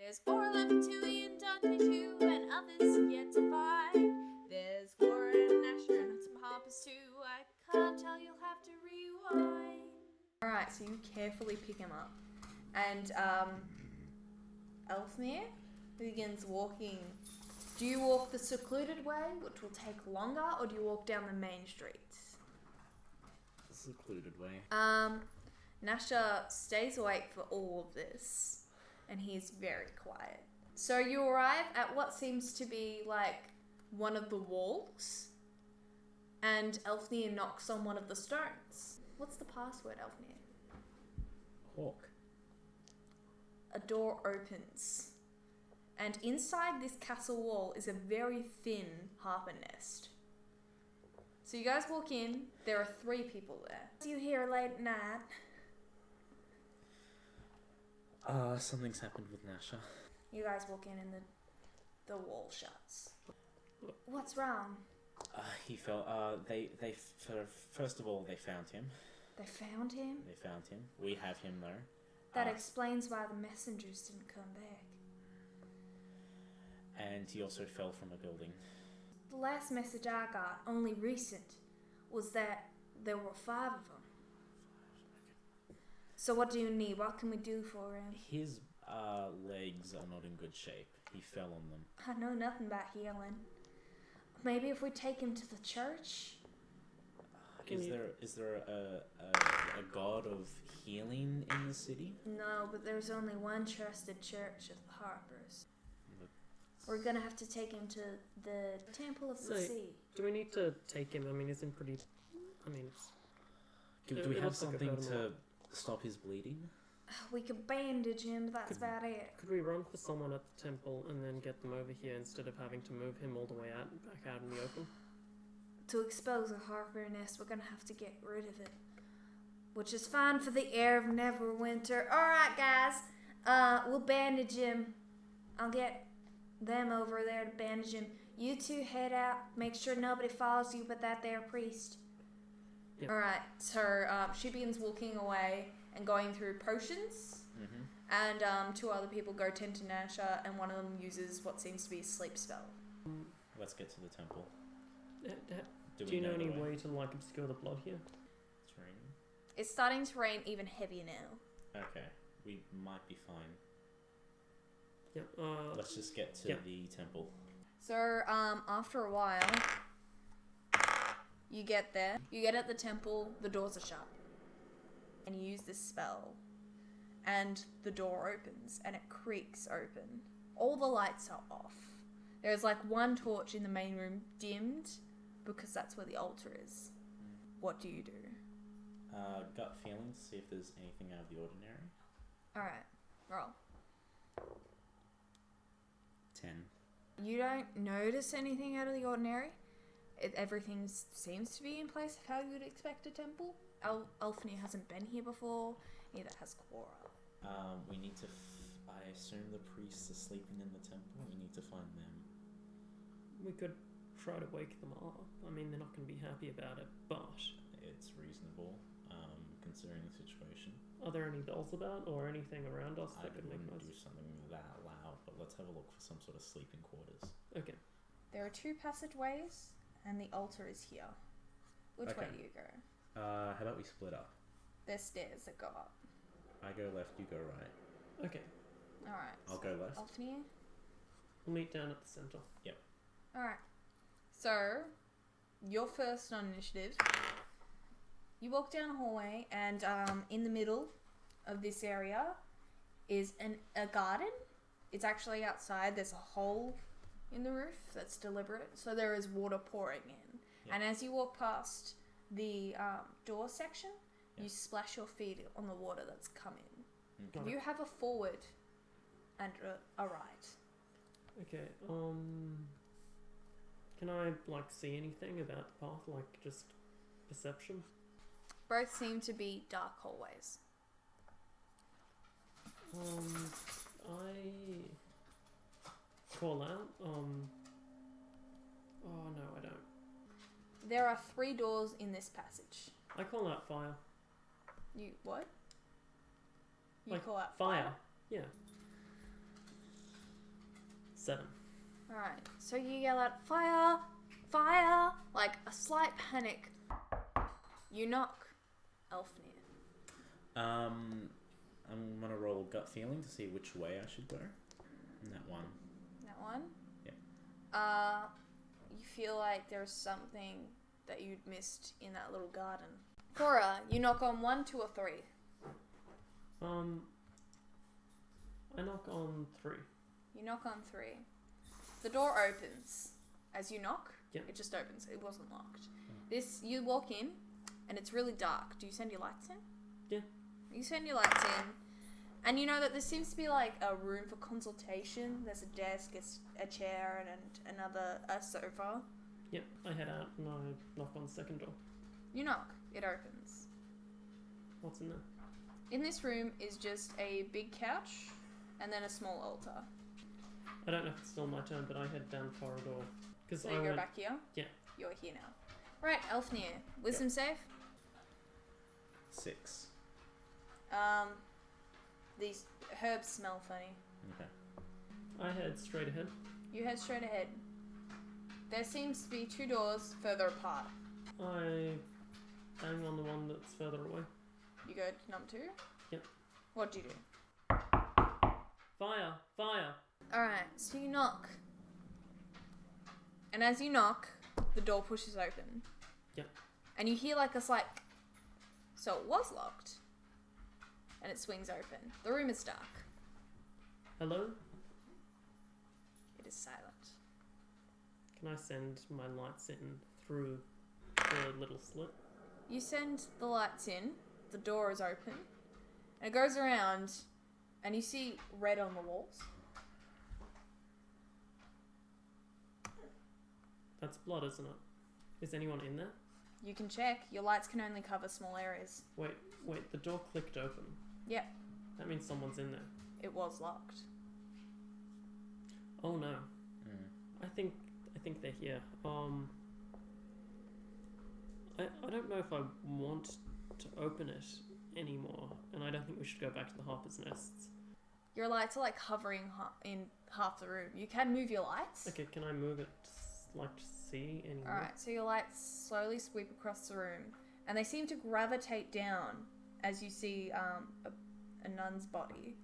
There's Orlando 2 and Dante 2 and others yet to find. There's Quora and Alfnir and some Harpers too. I can't tell, you'll have to rewind. Alright, so you carefully pick him up. And Alfnir begins walking. Do you walk the secluded way, which will take longer, or do you walk down the main streets? The secluded way. Nasha stays awake for all of this, and he's very quiet. So you arrive at what seems to be like one of the walls, and Alfnir knocks on one of the stones. What's the password, Alfnir? Hawk. A door opens, and inside this castle wall is a very thin harper nest. So you guys walk in, there are 3 people there. You here late at night? Something's happened with Nasha. You guys walk in and the wall shuts. What's wrong? He fell. First of all, they found him. They found him? They found him. We have him though. That explains why the messengers didn't come back. And he also fell from a building. The last message I got, only recent, was that there were 5 of them. So what do you need? What can we do for him? His legs are not in good shape. He fell on them. I know nothing about healing. Maybe if we take him to the church? Is there a god of healing in the city? No, but there's only one trusted church of the Harpers. We're gonna have to take him to the Temple of the Sea. Do we need to take him? I mean, he's in pretty... I mean, it's... Do we have something to stop his bleeding? We could bandage him, that's about it. Could we run for someone at the temple and then get them over here instead of having to move him all the way back out in the open? To expose a harper nest, we're gonna have to get rid of it. Which is fine for the air of Neverwinter. Alright, guys. We'll bandage him. I'll get them over there to bandage him. You 2 head out. Make sure nobody follows you but that there priest. Yep. Alright, so she begins walking away and going through potions. Mm-hmm. And 2 other people go tend to Nasha, and one of them uses what seems to be a sleep spell. Let's get to the temple. Do you know any way to like obscure the blood here? It's raining. It's starting to rain even heavier now. Okay, we might be fine. Yeah. Let's just get to the temple. So, after a while, you get there. You get at the temple, the doors are shut. And you use this spell. And the door opens, and it creaks open. All the lights are off. There's like 1 torch in the main room dimmed, because that's where the altar is. What do you do? Gut feeling to see if there's anything out of the ordinary. Alright, roll. 10. You don't notice anything out of the ordinary. Everything seems to be in place of how you would expect a temple. Alfnir hasn't been here before, neither has Quora. We need to... I assume the priests are sleeping in the temple. We need to find them. We could try to wake them up. I mean, they're not going to be happy about it, but... It's reasonable, considering the situation. Are there any bells about or anything around us that could make noise? Do something that loud, but let's have a look for some sort of sleeping quarters. Okay. There are 2 passageways, and the altar is here. Which way do you go? How about we split up? There's stairs that go up. I go left, you go right. Okay. Alright. I'll go left. Alfnir? We'll meet down at the centre. Yep. Alright. So, you're first on initiative. You walk down a hallway, and in the middle of this area is a garden. It's actually outside. There's a hole in the roof that's deliberate, so there is water pouring in. Yep. And as you walk past the door section, you splash your feet on the water that's come in. Okay. You have a forward and a right. Okay, can I, like, see anything about the path? Like, just perception? Both seem to be dark hallways. I call out, oh no, I don't. There are 3 doors in this passage. I call out fire. You, what? You Like, call out fire? Yeah. 7. Alright, so you yell out, fire! Fire! Like a slight panic. You knock Alfnir. I'm gonna roll gut feeling to see which way I should go. And that one. That one? Yeah. You feel like there's something that you'd missed in that little garden. Quora, you knock on 1, 2, or 3. I knock on 3. You knock on 3. The door opens. As you knock, it just opens. It wasn't locked. You walk in, and it's really dark. Do you send your lights in? Yeah. You send your lights in, and you know that there seems to be like a room for consultation. There's a desk, a chair, and a sofa. Yep, I head out and I knock on the second door. You knock. It opens. What's in there? In this room is just a big couch, and then a small altar. I don't know if it's still my turn, but I head down the corridor. So you go back here? Yeah. You're here now. Right, Alfnir. Wisdom save? 6. These herbs smell funny. Okay. I head straight ahead. You head straight ahead. There seems to be 2 doors further apart. I bang on the one that's further away. You go to number 2? Yep. What do you do? Fire! Fire! Alright, so you knock. And as you knock, the door pushes open. Yep. And you hear like a slight... So it was locked. And it swings open. The room is dark. Hello? It is silent. Can I send my lights in through the little slit? You send the lights in. The door is open. And it goes around. And you see red on the walls. That's blood, isn't it? Is anyone in there? You can check. Your lights can only cover small areas. Wait, the door clicked open. Yeah. That means someone's in there. It was locked. Oh no. I think they're here. I don't know if I want to open it anymore, and I don't think we should go back to the Harper's Nests. Your lights are like hovering in half the room. You can move your lights. Okay, can I move it to see anymore? Alright, so your lights slowly sweep across the room, and they seem to gravitate down as you see a nun's body,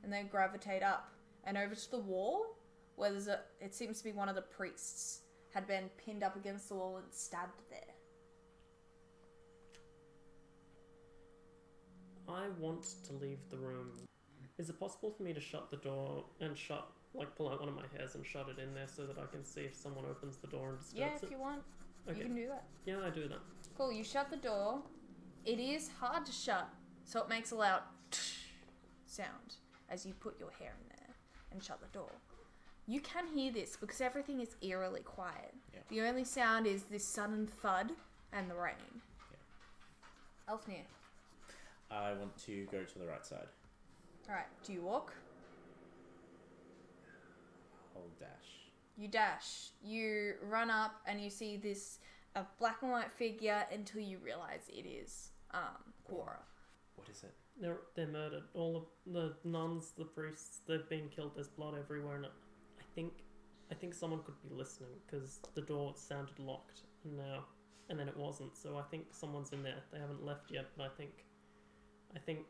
and they gravitate up and over to the wall where it seems to be one of the priests had been pinned up against the wall and stabbed there. I want to leave the room. Is it possible for me to shut the door and pull out one of my hairs and shut it in there so that I can see if someone opens the door and disturbs it? Yeah, if you want. Okay. You can do that. Yeah, I do that. Cool, you shut the door. It is hard to shut, so it makes a loud sound as you put your hair in there and shut the door. You can hear this because everything is eerily quiet. Yeah. The only sound is this sudden thud and the rain. Yeah. Alfnir. I want to go to the right side. Alright, do you walk? I'll dash. You dash. You run up and you see this black and white figure until you realise it is Quora. What is it? They're murdered. All of the nuns, the priests, they've been killed. There's blood everywhere, and I think someone could be listening because the door sounded locked and then it wasn't. So I think someone's in there. They haven't left yet, but I think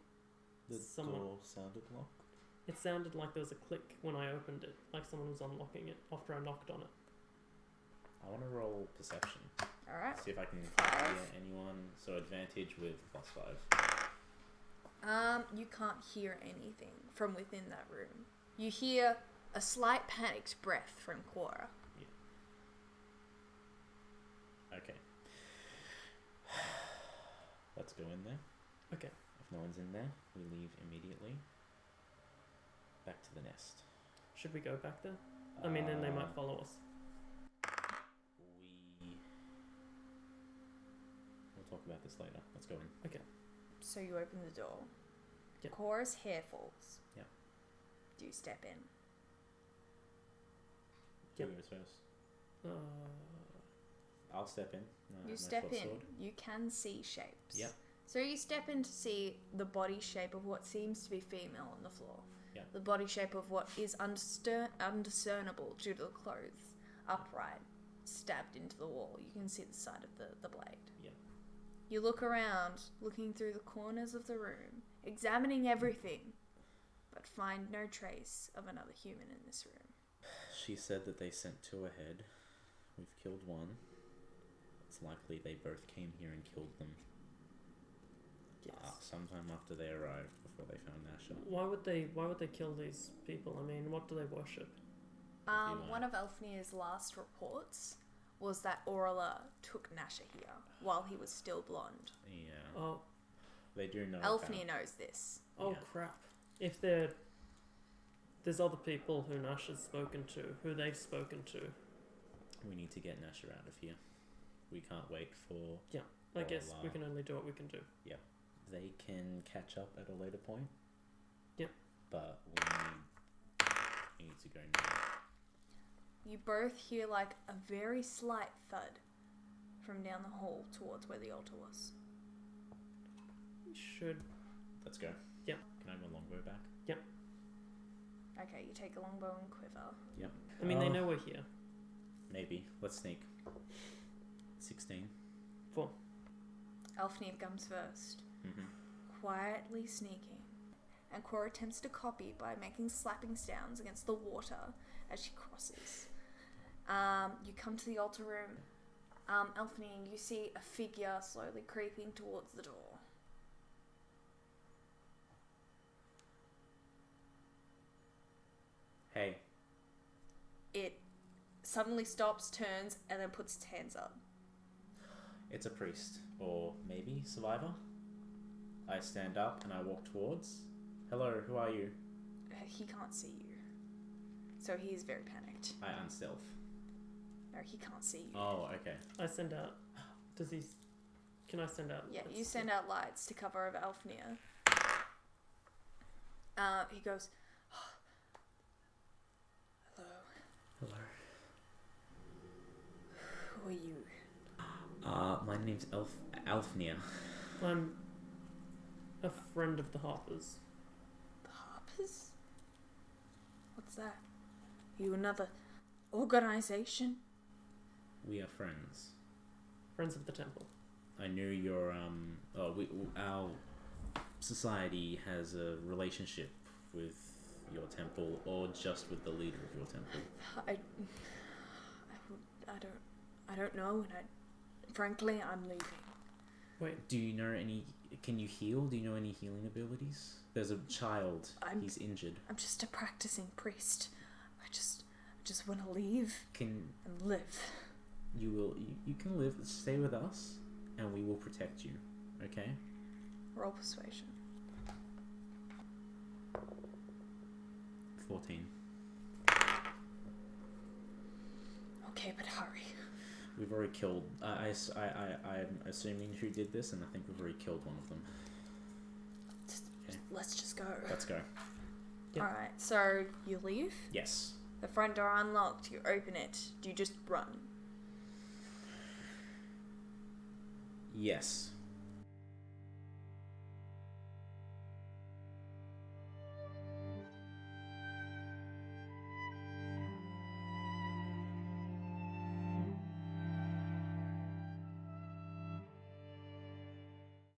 the someone. door sounded locked. It sounded like there was a click when I opened it, like someone was unlocking it after I knocked on it. I want to roll perception. Alright. See if I can hear anyone. So advantage with +5. You can't hear anything from within that room. You hear a slight panicked breath from Quora. Yeah. Okay. Let's go in there. Okay. If no one's in there, we leave immediately. Back to the nest. Should we go back there? I mean, then they might follow us. We'll talk about this later. Let's go in. Okay. So you open the door. Yep. Quora's hair falls. Yep. Do you step in? Who Yep. goes first? I'll step in. You My step short in. sword. You can see shapes. Yep. So you step in to see the body shape of what seems to be female on the floor. Yeah. The body shape of what is undiscernible due to the clothes, upright, stabbed into the wall. You can see the side of the blade. Yeah. You look around, looking through the corners of the room, examining everything, but find no trace of another human in this room. She said that they sent 2 ahead. We've killed 1. It's likely they both came here and killed them. Yes. Sometime after they arrived, before they found Nasha. Why would they kill these people? I mean, what do they worship? One of Alfnir's last reports was that Orla took Nasha here while he was still blonde. Yeah. Oh. They do know. Alfnir knows this. Oh Yeah. crap! If there's other people who Nasha's spoken to, who they've spoken to. We need to get Nasha out of here. We can't wait for... I guess we can only do what we can do. They can catch up at a later point. Yep. But we need to go now. You both hear like a very slight thud from down the hall towards where the altar was. We should. Let's go. Yeah. Can I have my longbow back? Okay, you take a longbow and quiver. Yep. I mean, they know we're here. Maybe. Let's sneak. 16. 4. Alfnir comes first, quietly sneaking, and Quora attempts to copy by making slapping sounds against the water as she crosses. You come to the altar room. Alfnir, you see a figure slowly creeping towards the door. Hey. It suddenly stops, turns, and then puts its hands up. It's a priest. Or maybe survivor. I stand up and I walk towards. Hello, who are you? He can't see you. So he is very panicked. I unstealth. No, he can't see you. Oh, okay. I send out. Does he? Can I send out? Yeah, lights? you send out lights to cover over Alfnir. He goes, hello, Hello. who are you? My name's Alfnir. I'm a friend of the Harpers. The Harpers? What's that? You another organization? We are friends. Friends of the Temple. I knew your our society has a relationship with your temple, or just with the leader of your temple. I don't know, and frankly, I'm leaving. Wait, Do you know any? Can you heal? Do you know any healing abilities? There's a child. He's injured. I'm just a practicing priest. I just want to leave Can and live. you can live? Stay with us, and we will protect you. Okay. Roll persuasion. 14. Okay, but hurry. We've already killed. I'm assuming who did this, and I think we've already killed one of them. Let's just go. Let's go. Yep. Alright, so you leave. Yes. The front door unlocked. You open it. Do you just run? Yes.